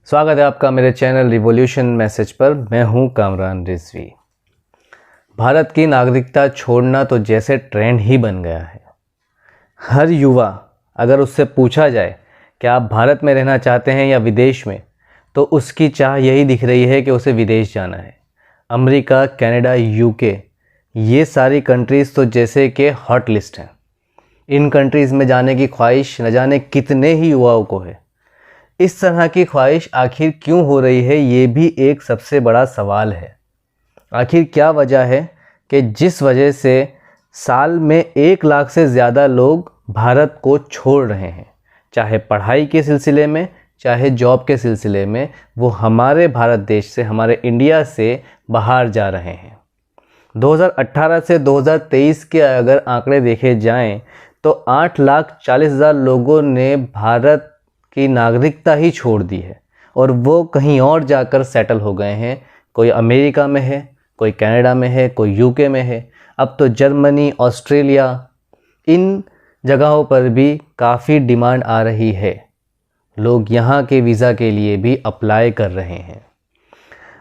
स्वागत है आपका मेरे चैनल रिवॉल्यूशन मैसेज पर। मैं हूं कामरान रिजवी। भारत की नागरिकता छोड़ना तो जैसे ट्रेंड ही बन गया है। हर युवा अगर उससे पूछा जाए कि आप भारत में रहना चाहते हैं या विदेश में, तो उसकी चाह यही दिख रही है कि उसे विदेश जाना है। अमेरिका, कनाडा, यूके, ये सारी कंट्रीज़ तो जैसे कि हॉट लिस्ट हैं। इन कंट्रीज़ में जाने की ख्वाहिश न जाने कितने ही युवाओं को है। इस तरह की ख्वाहिश आखिर क्यों हो रही है, ये भी एक सबसे बड़ा सवाल है। आखिर क्या वजह है कि जिस वजह से साल में 1 लाख से ज़्यादा लोग भारत को छोड़ रहे हैं, चाहे पढ़ाई के सिलसिले में, चाहे जॉब के सिलसिले में, वो हमारे भारत देश से, हमारे इंडिया से बाहर जा रहे हैं। 2018 से 2023 के अगर आंकड़े देखे जाएं तो 8,40,000 लोगों ने भारत की नागरिकता ही छोड़ दी है और वो कहीं और जाकर सेटल हो गए हैं। कोई अमेरिका में है, कोई कनाडा में है, कोई यूके में है, अब तो जर्मनी, ऑस्ट्रेलिया, इन जगहों पर भी काफ़ी डिमांड आ रही है। लोग यहाँ के वीज़ा के लिए भी अप्लाई कर रहे हैं।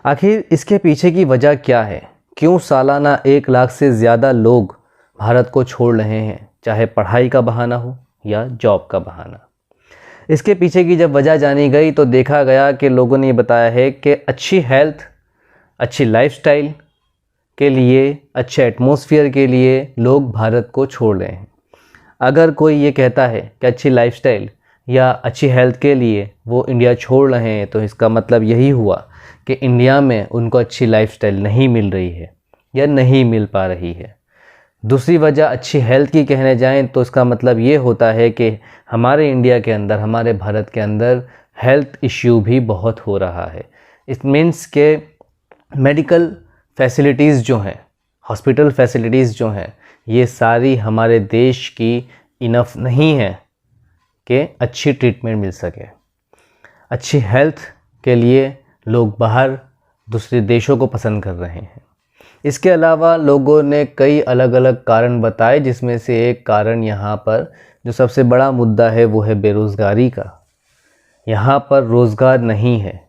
आखिर इसके पीछे की वजह क्या है? क्यों सालाना 1 लाख से ज़्यादा लोग भारत को छोड़ रहे हैं, चाहे पढ़ाई का बहाना हो या जॉब का बहाना? इसके पीछे की जब वजह जानी गई तो देखा गया कि लोगों ने बताया है कि अच्छी हेल्थ, अच्छी लाइफस्टाइल के लिए, अच्छे एटमॉस्फेयर के लिए लोग भारत को छोड़ रहे हैं। अगर कोई ये कहता है कि अच्छी लाइफस्टाइल या अच्छी हेल्थ के लिए वो इंडिया छोड़ रहे हैं, तो इसका मतलब यही हुआ कि इंडिया में उनको अच्छी लाइफस्टाइल नहीं मिल रही है या नहीं मिल पा रही है। दूसरी वजह अच्छी हेल्थ की कहने जाएं तो इसका मतलब ये होता है कि हमारे इंडिया के अंदर, हमारे भारत के अंदर हेल्थ इश्यू भी बहुत हो रहा है। इट मीन्स के मेडिकल फैसिलिटीज़ जो हैं, हॉस्पिटल फैसिलिटीज़ जो हैं, ये सारी हमारे देश की इनफ नहीं है कि अच्छी ट्रीटमेंट मिल सके। अच्छी हेल्थ के लिए लोग बाहर दूसरे देशों को पसंद कर रहे हैं। इसके अलावा लोगों ने कई अलग अलग कारण बताए, जिसमें से एक कारण यहाँ पर जो सबसे बड़ा मुद्दा है वो है बेरोज़गारी का। यहाँ पर रोज़गार नहीं है।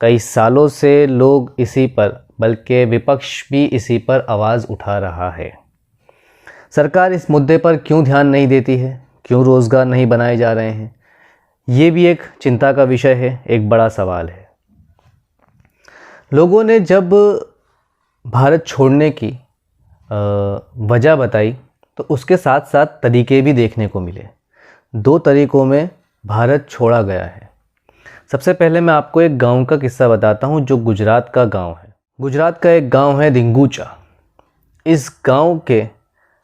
कई सालों से लोग इसी पर, बल्कि विपक्ष भी इसी पर आवाज़ उठा रहा है। सरकार इस मुद्दे पर क्यों ध्यान नहीं देती है? क्यों रोज़गार नहीं बनाए जा रहे हैं? ये भी एक चिंता का विषय है, एक बड़ा सवाल है। लोगों ने जब भारत छोड़ने की वजह बताई तो उसके साथ साथ तरीके भी देखने को मिले। 2 तरीक़ों में भारत छोड़ा गया है। सबसे पहले मैं आपको एक गांव का किस्सा बताता हूं, जो गुजरात का गांव है। गुजरात का एक गांव है दिंगुचा। इस गांव के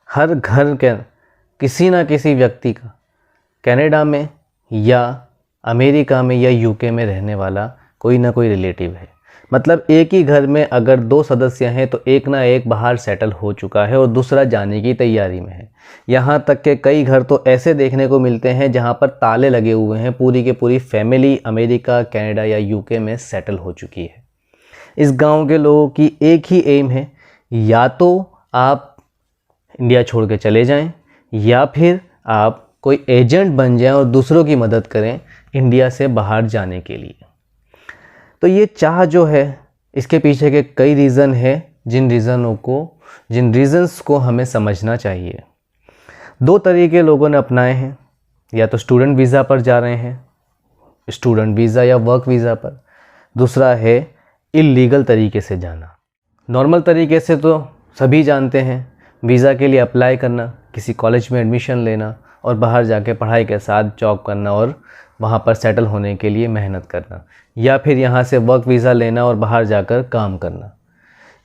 हर घर के किसी न किसी व्यक्ति का कनाडा में या अमेरिका में या यूके में रहने वाला कोई ना कोई रिलेटिव है। मतलब एक ही घर में अगर 2 सदस्य हैं तो एक ना एक बाहर सेटल हो चुका है और दूसरा जाने की तैयारी में है। यहाँ तक के कई घर तो ऐसे देखने को मिलते हैं जहाँ पर ताले लगे हुए हैं। पूरी की पूरी फैमिली अमेरिका, कनाडा या यूके में सेटल हो चुकी है। इस गांव के लोगों की एक ही एम है, या तो आप इंडिया छोड़ के चले जाएं या फिर आप कोई एजेंट बन जाएं और दूसरों की मदद करें इंडिया से बाहर जाने के लिए। तो ये चाह जो है, इसके पीछे के कई रीज़न है, जिन रीज़न्स को हमें समझना चाहिए। 2 तरीके लोगों ने अपनाए हैं। या तो स्टूडेंट वीज़ा पर जा रहे हैं, स्टूडेंट वीज़ा या वर्क वीज़ा पर। दूसरा है इल्लीगल तरीके से जाना। नॉर्मल तरीके से तो सभी जानते हैं, वीज़ा के लिए अप्लाई करना, किसी कॉलेज में एडमिशन लेना और बाहर जाके पढ़ाई के साथ जॉब करना और वहाँ पर सेटल होने के लिए मेहनत करना, या फिर यहाँ से वर्क वीज़ा लेना और बाहर जाकर काम करना।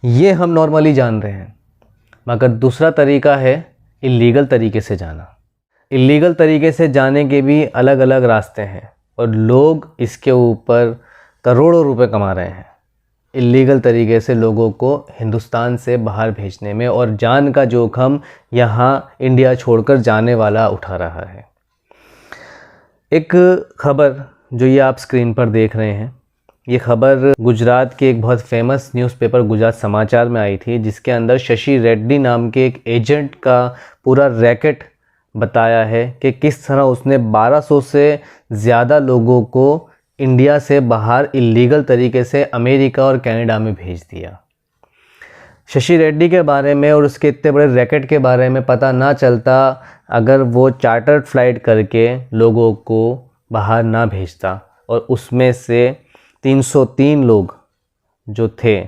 ये हम नॉर्मली जान रहे हैं। मगर दूसरा तरीका है इल्लीगल तरीके से जाना। इल्लीगल तरीके से जाने के भी अलग अलग रास्ते हैं और लोग इसके ऊपर करोड़ों रुपए कमा रहे हैं। इल्लीगल तरीके से लोगों को हिंदुस्तान से बाहर भेजने में, और जान का जोखिम यहाँ इंडिया छोड़कर जाने वाला उठा रहा है। एक खबर जो ये आप स्क्रीन पर देख रहे हैं, ये खबर गुजरात के एक बहुत फेमस न्यूज़पेपर गुजरात समाचार में आई थी, जिसके अंदर शशि रेड्डी नाम के एक एजेंट का पूरा रैकेट बताया है कि किस तरह उसने 1200 से ज़्यादा लोगों को इंडिया से बाहर इलीगल तरीके से अमेरिका और कनाडा में भेज दिया। शशि रेड्डी के बारे में और उसके इतने बड़े रैकेट के बारे में पता ना चलता अगर वो चार्टर्ड फ्लाइट करके लोगों को बाहर ना भेजता, और उसमें से 303 लोग जो थे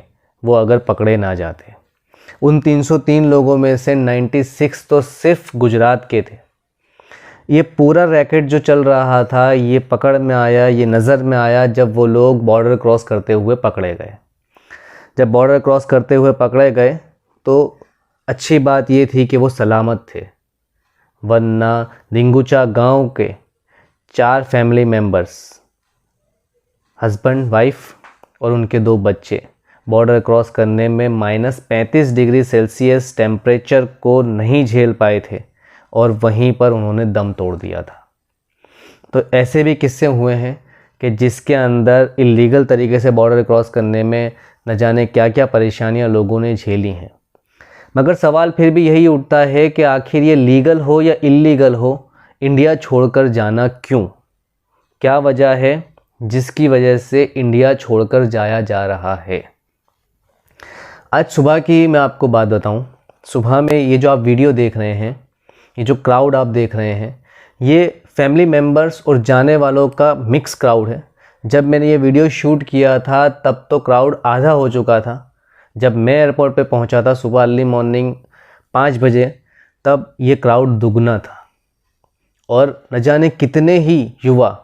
वो अगर पकड़े ना जाते। उन 303 लोगों में से 96 तो सिर्फ गुजरात के थे। ये पूरा रैकेट जो चल रहा था ये पकड़ में आया, ये नज़र में आया जब वो लोग बॉर्डर क्रॉस करते हुए पकड़े गए। जब बॉर्डर क्रॉस करते हुए पकड़े गए तो अच्छी बात ये थी कि वो सलामत थे, वरना रिंगुचा गांव के 4 फैमिली मेंबर्स, हस्बैंड, वाइफ और उनके 2 बच्चे बॉर्डर क्रॉस करने में -35 डिग्री सेल्सियस टेम्परेचर को नहीं झेल पाए थे और वहीं पर उन्होंने दम तोड़ दिया था। तो ऐसे भी किस्से हुए हैं कि जिसके अंदर इलीगल तरीके से बॉर्डर क्रॉस करने में न जाने क्या क्या परेशानियां लोगों ने झेली हैं। मगर सवाल फिर भी यही उठता है कि आखिर ये लीगल हो या इलीगल हो, इंडिया छोड़कर जाना क्यों? क्या वजह है जिसकी वजह से इंडिया छोड़कर जाया जा रहा है? आज सुबह की मैं आपको बात बताऊं। सुबह में ये जो आप वीडियो देख रहे हैं, ये जो क्राउड आप देख रहे हैं, ये फैमिली मेम्बर्स और जाने वालों का मिक्स क्राउड है। जब मैंने ये वीडियो शूट किया था तब तो क्राउड आधा हो चुका था। जब मैं एयरपोर्ट पे पहुंचा था सुबह अर्ली मॉर्निंग 5 बजे, तब ये क्राउड दुगना था और न जाने कितने ही युवा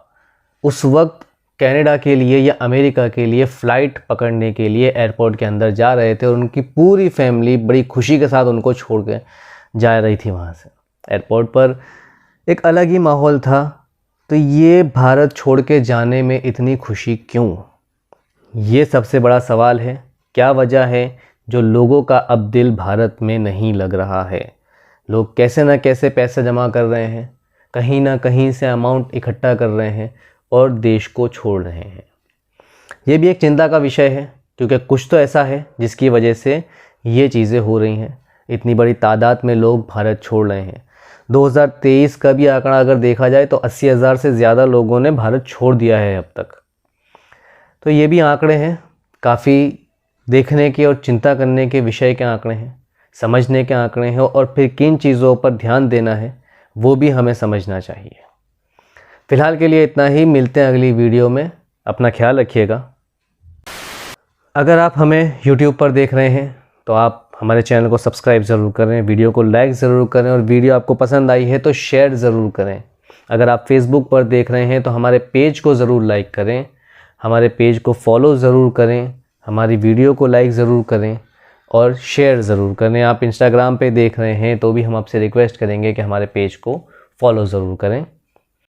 उस वक्त कनाडा के लिए या अमेरिका के लिए फ़्लाइट पकड़ने के लिए एयरपोर्ट के अंदर जा रहे थे और उनकी पूरी फैमिली बड़ी खुशी के साथ उनको छोड़ के जा रही थी वहाँ से। एयरपोर्ट पर एक अलग ही माहौल था। तो ये भारत छोड़ के जाने में इतनी खुशी क्यों? ये सबसे बड़ा सवाल है। क्या वजह है जो लोगों का अब दिल भारत में नहीं लग रहा है? लोग कैसे ना कैसे पैसे जमा कर रहे हैं, कहीं ना कहीं से अमाउंट इकट्ठा कर रहे हैं और देश को छोड़ रहे हैं। ये भी एक चिंता का विषय है, क्योंकि कुछ तो ऐसा है जिसकी वजह से ये चीज़ें हो रही हैं। इतनी बड़ी तादाद में लोग भारत छोड़ रहे हैं। 2023 का भी आंकड़ा अगर देखा जाए तो 80,000 से ज़्यादा लोगों ने भारत छोड़ दिया है अब तक। तो ये भी आंकड़े हैं, काफ़ी देखने के और चिंता करने के विषय के आंकड़े हैं, समझने के आंकड़े हैं, और फिर किन चीज़ों पर ध्यान देना है वो भी हमें समझना चाहिए। फ़िलहाल के लिए इतना ही, मिलते हैं अगली वीडियो में। अपना ख्याल रखिएगा। अगर आप हमें YouTube पर देख रहे हैं तो आप हमारे चैनल को सब्सक्राइब ज़रूर करें, वीडियो को लाइक ज़रूर करें, और वीडियो आपको पसंद आई है तो शेयर ज़रूर करें। अगर आप Facebook पर देख रहे हैं तो हमारे पेज को ज़रूर लाइक करें, हमारे पेज को फॉलो ज़रूर करें, हमारी वीडियो को लाइक ज़रूर करें और शेयर ज़रूर करें। आप Instagram पे देख रहे हैं तो भी हम आपसे रिक्वेस्ट करेंगे कि हमारे पेज को फॉलो ज़रूर करें।